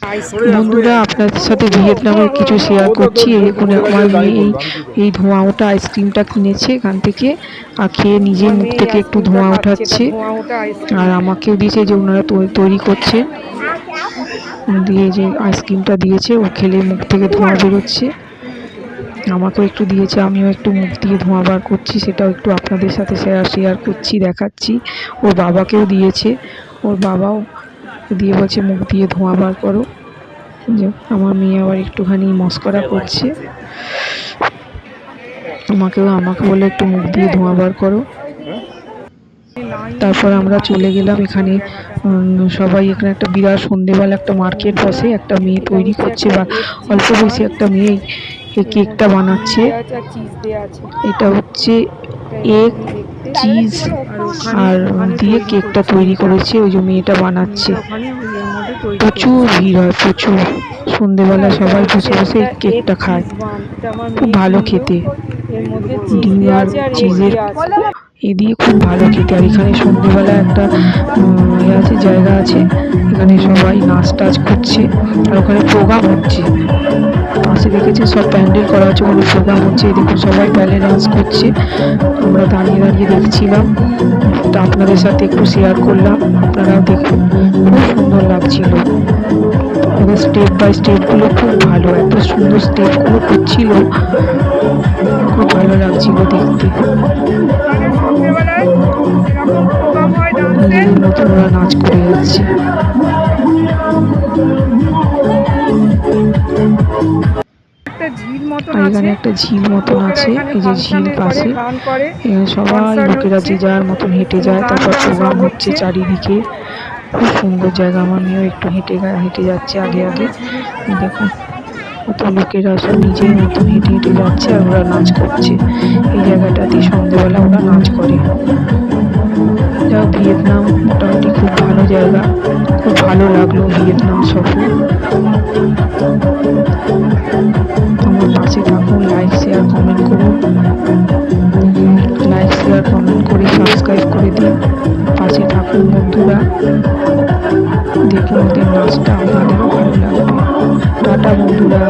বন্ধুরা, আপনাদের সাথে ভিয়েতনামের কিছু শেয়ার করছি। এখন আমার মেয়ে এই ধোঁয়া ওঠা আইসক্রিমটা কিনেছে এখান থেকে, আর খেয়ে নিজের মুখ থেকে একটু ধোঁয়া ওঠাচ্ছে, আর আমাকেও দিয়েছে যে ওনারা তৈরি করছে, দিয়ে যে আইসক্রিমটা দিয়েছে ও খেলে মুখ থেকে ধোঁয়া বেরোচ্ছে। আমাকেও একটু দিয়েছে, আমিও একটু মুখ দিয়ে ধোঁয়া বার করছি, সেটাও একটু আপনাদের সাথে শেয়ার করছি, দেখাচ্ছি। ওর বাবাকেও দিয়েছে, ওর বাবাও দিয়ে বলছে মুখ দিয়ে ধোঁয়া বার করো। যে আমার মেয়ে আবার একটুখানি মস্করা করছে, আমাকে বলে একটু মুখ দিয়ে ধোঁয়া বার করো। তারপর আমরা চলে গেলাম এখানে, সবাই এখানে একটা বিরাট সন্ধেবেলা একটা মার্কেট বসে, একটা মেয়ে তৈরি করছে, বা অল্প বয়সী একটা মেয়ে এই কেকটা বানাচ্ছে। এটা হচ্ছে এগ, চিজ আর দিয়ে কেকটা তৈরি করেছে, ওই যে মেয়েটা বানাচ্ছে। প্রচুর ভিড় হয়, প্রচুর। সন্ধেবেলা সবাই বসে বসে কেকটা খায়, খুব ভালো খেতে। ডিম আর চিজের এ দিয়ে খুব ভালো খেতে। আর এখানে সন্ধেবেলা একটা আছে, জায়গা আছে, এখানে সবাই নাচ টাচ করছে, আর ওখানে প্রোগ্রাম হচ্ছে। পাশে দেখেছি সব প্যান্ডেল করা হচ্ছে, ওখানে প্রোগ্রাম হচ্ছে। দেখুন সবাই ব্যালে ডান্স করছে, আমরা দাঁড়িয়ে দাঁড়িয়ে দেখছিলাম। তা আপনাদের সাথে একটু শেয়ার করলাম, আপনারাও দেখুন, খুব সুন্দর লাগছিল। ওদের স্টেপ বাই স্টেপগুলো খুব ভালো, এত সুন্দর স্টেপগুলো করছিল, খুব ভালো লাগছিল দেখতে। নিজেদের মতন ওরা নাচ করে যাচ্ছে। আর এখানে একটা ঝিল মতন আছে, এই যে ঝিল পাশে, এখানে সবাই লোকেরা যে যার মতন হেঁটে যায়। তারপর প্রোগ্রাম হচ্ছে চারিদিকে, খুব সুন্দর জায়গা। আমার মেয়েও একটু হেঁটে যাচ্ছে আগে আগে। দেখুন কত লোকেরা সব নিজের মতন হেঁটে হেঁটে যাচ্ছে, আর ওরা নাচ করছে। এই জায়গাটাতে সন্ধ্যেবেলা ওরা নাচ করে। যা ভিয়েতনাম মোটামুটি খুব ভালো জায়গা, খুব ভালো লাগলো ভিয়েতনাম সফর। আমার পাশে থাকুন, লাইক শেয়ার কমেন্ট করুন, লাইক শেয়ার কমেন্ট করে সাবস্ক্রাইব করে দিন, পাশে থাকুন বন্ধুরা। দেখুন ওদের নাচটা, আপনাদেরও ভালো লাগবে। টাটা বন্ধুরা।